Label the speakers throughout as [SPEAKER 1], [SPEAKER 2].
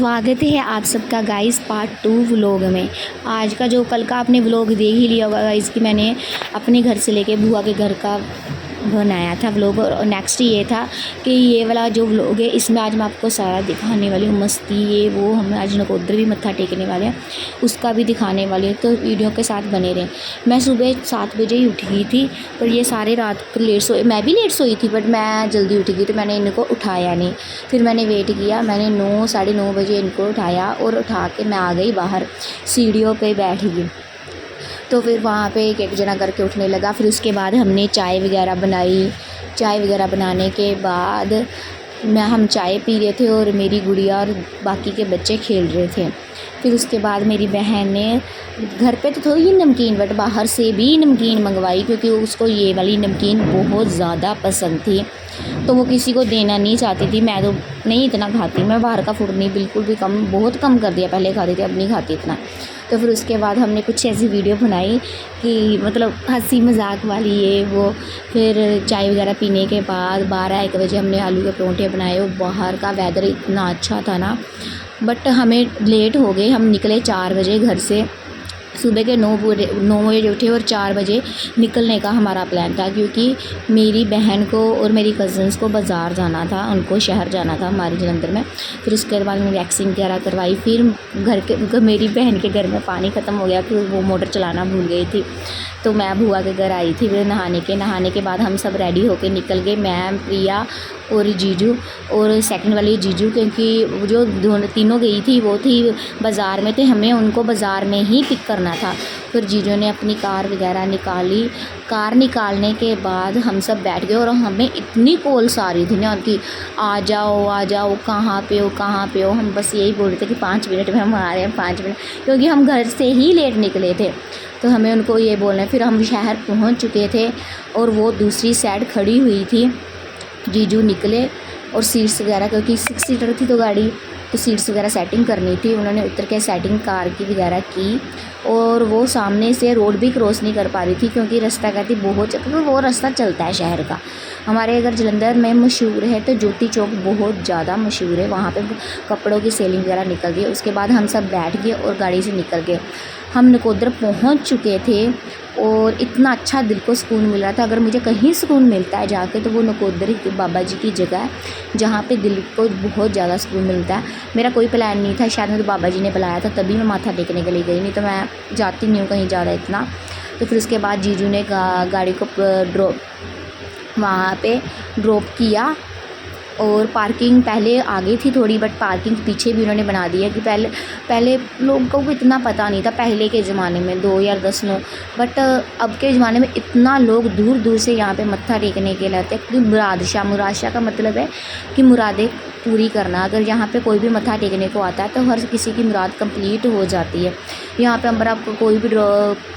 [SPEAKER 1] स्वागत है आप सबका गाइस पार्ट 2 व्लॉग में। आज का जो कल का आपने व्लॉग देख ही लिया होगा गाइस कि मैंने अपने घर से लेके बुआ के घर का बनाया था व्लॉग। और नेक्स्ट ये था कि ये वाला जो व्लॉग है इसमें आज मैं आपको सारा दिखाने वाली हूँ, मस्ती ये वो। हम आज नकोदर भी मत्था टेकने वाले हैं, उसका भी दिखाने वाले हैं, तो वीडियो के साथ बने रहें। मैं सुबह 7 बजे ही उठ गई थी, पर ये सारे रात को लेट सोए, मैं भी लेट सोई थी, बट मैं जल्दी उठ गई तो मैंने इनको उठाया नहीं। फिर मैंने वेट किया, मैंने 9 साढ़े 9 बजे इनको उठाया और उठा के मैं आ गई बाहर, सीढ़ियों पर बैठ गई। तो फिर वहाँ पे एक एक जना करके उठने लगा। फिर उसके बाद हमने चाय वगैरह बनाई। चाय वगैरह बनाने के बाद हम चाय पी रहे थे और मेरी गुड़िया और बाकी के बच्चे खेल रहे थे। फिर उसके बाद मेरी बहन ने घर पे तो थोड़ी नमकीन, बट बाहर से भी नमकीन मंगवाई, क्योंकि उसको ये वाली नमकीन बहुत ज़्यादा पसंद थी, तो वो किसी को देना नहीं चाहती थी। मैं तो नहीं इतना खाती, मैं बाहर का फूड नहीं, बिल्कुल भी कम, बहुत कम कर दिया। पहले खाती थी, अब नहीं खाती इतना। तो फिर उसके बाद हमने कुछ ऐसी वीडियो बनाई कि मतलब हंसी मजाक वाली ये वो। फिर चाय वगैरह पीने के बाद 12-1 बजे हमने आलू के परोंठे बनाए। और बाहर का वेदर इतना अच्छा था ना, बट हमें लेट हो गए। हम निकले 4 बजे घर से, सुबह के 9 बजे उठे और 4 बजे निकलने का हमारा प्लान था, क्योंकि मेरी बहन को और मेरी कज़न्स को बाज़ार जाना था, उनको शहर जाना था हमारे जलंधर में। फिर उसके बाद मैंने वैक्सिंग वगैरह करवाई। फिर मेरी बहन के घर में पानी ख़त्म हो गया, फिर वो मोटर चलाना भूल गई थी, तो मैं बुआ के घर आई थी। फिर नहाने के बाद हम सब रेडी होके निकल गए, मैं, प्रिया और जीजू, और सेकंड वाली जीजू, क्योंकि जो तीनों गई थी वो थी बाज़ार में, थे हमें उनको बाज़ार में ही पिक करना था। फिर जीजू ने अपनी कार वगैरह निकाली। कार निकालने के बाद हम सब बैठ गए, और हमें इतनी कॉल्स आ रही थी ना उनकी, आ जाओ, कहाँ पे हो। हम बस यही बोल रहे थे कि 5 मिनट में हम आ रहे हैं, 5 मिनट, क्योंकि हम घर से ही लेट निकले थे, तो हमें उनको ये बोलना है। फिर हम शहर पहुंच चुके थे और वो दूसरी साइड खड़ी हुई थी। जीजू निकले और सीट्स वगैरह, क्योंकि 6 सीटर थी तो गाड़ी, तो सीट्स वगैरह सेटिंग करनी थी, उन्होंने उतर के सेटिंग कार की वगैरह की। और वो सामने से रोड भी क्रॉस नहीं कर पा रही थी, क्योंकि रास्ता कहती बहुत, क्योंकि वो रास्ता चलता है शहर का। हमारे अगर जलंधर में मशहूर है तो ज्योति चौक बहुत ज़्यादा मशहूर है, वहाँ पे कपड़ों की सेलिंग वगैरह निकल गई। उसके बाद हम सब बैठ गए और गाड़ी से निकल गए। हम नकोदर पहुँच चुके थे और इतना अच्छा दिल को सुकून मिल रहा था। अगर मुझे कहीं सुकून मिलता है जाके, तो वो नकोदर बाबा जी की जगह है, जहाँ पे दिल को बहुत ज़्यादा सुकून मिलता है। मेरा कोई प्लान नहीं था, शायद मुझे बाबा जी ने बुलाया था तभी मैं माथा टेकने के लिए गई, नहीं तो मैं जाती नहीं हूँ कहीं ज़्यादा इतना। तो फिर उसके बाद जीजू ने गाड़ी को वहाँ पे ड्रॉप किया। और पार्किंग पहले आगे थी थोड़ी, बट पार्किंग पीछे भी उन्होंने बना दी है, कि पहले लोगों को इतना पता नहीं था पहले के ज़माने में, 2010-9, बट अब के ज़माने में इतना लोग दूर दूर से यहाँ पे मत्था टेकने के लिए आते हैं। क्योंकि मुरादशाह का मतलब है कि मुरादें पूरी करना। अगर यहाँ पे कोई भी मत्था टेकने को आता है तो हर किसी की मुराद कंप्लीट हो जाती है। यहाँ पे अंदर आपको कोई भी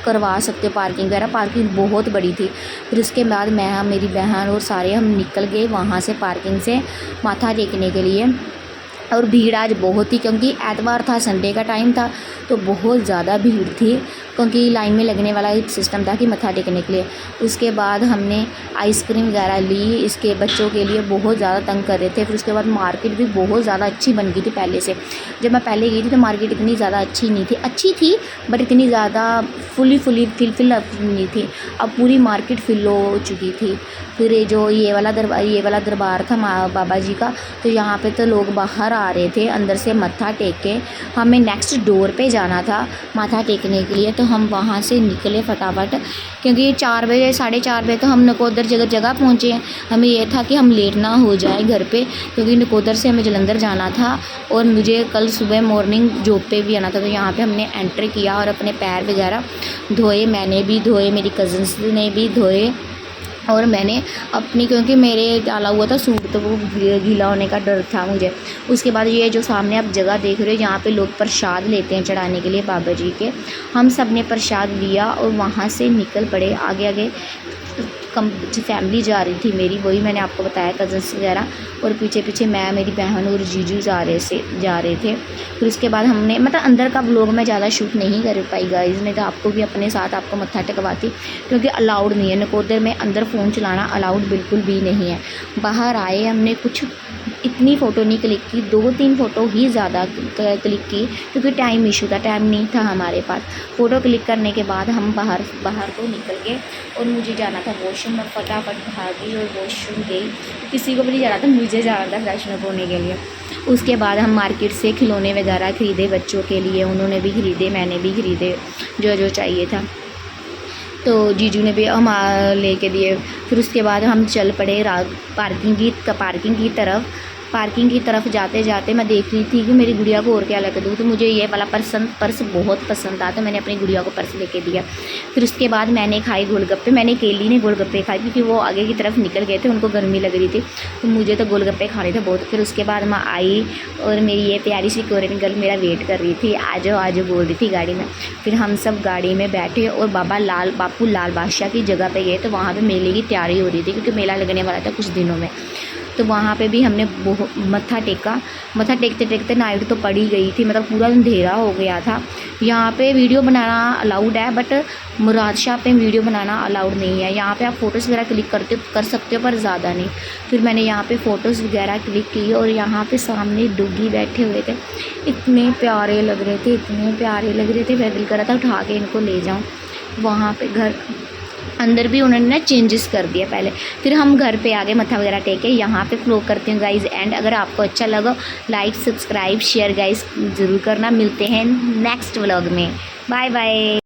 [SPEAKER 1] करवा सकते हो पार्किंग वगैरह, पार्किंग बहुत बड़ी थी। फिर उसके बाद मैं, मेरी बहन और सारे हम निकल गए वहाँ से पार्किंग से माथा टेकने के लिए। और भीड़ आज बहुत थी, क्योंकि एतवार था, संडे का टाइम था, तो बहुत ज़्यादा भीड़ थी, क्योंकि लाइन में लगने वाला एक सिस्टम था कि मत्था टेकने के लिए। उसके बाद हमने आइसक्रीम वगैरह ली, इसके बच्चों के लिए बहुत ज़्यादा तंग कर रहे थे। फिर उसके बाद मार्केट भी बहुत ज़्यादा अच्छी बन गई थी पहले से। जब मैं पहले गई थी तो मार्केट इतनी ज़्यादा अच्छी नहीं थी, अच्छी थी बट इतनी ज़्यादा फिल नहीं थी। अब पूरी मार्केट फिल हो चुकी थी। फिर ये वाला दरबार था बाबा जी का, तो यहाँ पर तो लोग बाहर आ रहे थे अंदर से मत्था टेक के। हमें नेक्स्ट डोर पे जाना था माथा टेकने के लिए, तो हम वहाँ से निकले फटाफट, क्योंकि 4 बजे 4:30 बजे तो हम नकोदर जगह पहुँचे हैं। हमें यह था कि हम लेट ना हो जाए घर पे, क्योंकि नकोदर से हमें जलंधर जाना था और मुझे कल सुबह मॉर्निंग जॉब पे भी आना था। तो यहाँ पे हमने एंटर किया और अपने पैर वगैरह धोए, मैंने भी धोए, मेरी कज़न्स ने भी धोए, और मैंने अपनी, क्योंकि मेरे डाला हुआ था सूट, तो वो गीला होने का डर था मुझे। उसके बाद ये जो सामने आप जगह देख रहे हो, यहाँ पे लोग प्रसाद लेते हैं चढ़ाने के लिए बाबा जी के। हम सब ने प्रसाद लिया और वहाँ से निकल पड़े। आगे फैमिली जा रही थी मेरी, वही मैंने आपको बताया, कज़न्स वगैरह, और पीछे मैं, मेरी बहन और जीजू जा रहे थे। फिर उसके बाद हमने, मतलब अंदर का व्लॉग मैं ज़्यादा शूट नहीं कर पाई गाइस, नहीं तो आपको भी अपने साथ आपको मत्था टेकवाती, क्योंकि अलाउड नहीं है नकोदर में, अंदर फ़ोन चलाना अलाउड बिल्कुल भी नहीं है। बाहर आए, हमने कुछ इतनी फ़ोटो नहीं क्लिक की, 2-3 फ़ोटो ही ज़्यादा क्लिक की, क्योंकि टाइम इशू था, टाइम नहीं था हमारे पास। फ़ोटो क्लिक करने के बाद हम बाहर को निकल गए और मुझे जाना था वॉशरूम। मैं फटाफट भागी और वॉशरूम गई। किसी को भी नहीं जाना था, मुझे जाना था फ्रेशन अप होने के लिए। उसके बाद हम मार्केट से खिलौने वगैरह ख़रीदे बच्चों के लिए, उन्होंने भी ख़रीदे, मैंने भी ख़रीदे जो जो चाहिए था, तो जीजू ने भी हम लेके दिए। फिर उसके बाद हम चल पड़े पार्किंग की तरफ जाते जाते मैं देख रही थी कि मेरी गुड़िया को और क्या लेके दूँ, तो मुझे ये वाला पर्स बहुत पसंद था, तो मैंने अपनी गुड़िया को पर्स लेके दिया। फिर उसके बाद मैंने खाई गोलगप्पे। मैंने केली ने गोलगप्पे खाए क्योंकि वो आगे की तरफ निकल गए थे, उनको गर्मी लग रही थी, तो मुझे तो गोलगप्पे खाने थे बहुत। फिर उसके बाद मैं आई और मेरी ये प्यारी सी कोरियन गर्ल मेरा वेट कर रही थी, आ जाओ बोल रही थी गाड़ी में। फिर हम सब गाड़ी में बैठे और बापू लाल बादशाह की जगह पे गए, तो वहाँ पे मेले की तैयारी हो रही थी क्योंकि मेला लगने वाला था कुछ दिनों में। तो वहाँ पे भी हमने मत्था टेका। मत्था टेकते टेकते नाइट तो पड़ ही गई थी, मतलब पूरा अंधेरा हो गया था। यहाँ पे वीडियो बनाना अलाउड है, बट मुराद शाह पे वीडियो बनाना अलाउड नहीं है। यहाँ पे आप फ़ोटोज़ वगैरह क्लिक कर सकते हो, पर ज़्यादा नहीं। फिर मैंने यहाँ पे फ़ोटोज़ वगैरह क्लिक की और यहाँ पे सामने डुगी बैठे हुए थे, इतने प्यारे लग रहे थे। फिर दिल कर रहा था उठा के इनको ले जाऊँ। वहाँ पे घर अंदर भी उन्होंने ना चेंजेस कर दिया पहले। फिर हम घर पे आ गए मत्था वगैरह टेके। यहाँ पे फ्लो करती हूँ गाइज़ एंड। अगर आपको अच्छा लगा लाइक सब्सक्राइब शेयर गाइज़ ज़रूर करना। मिलते हैं नेक्स्ट व्लॉग में। Bye bye.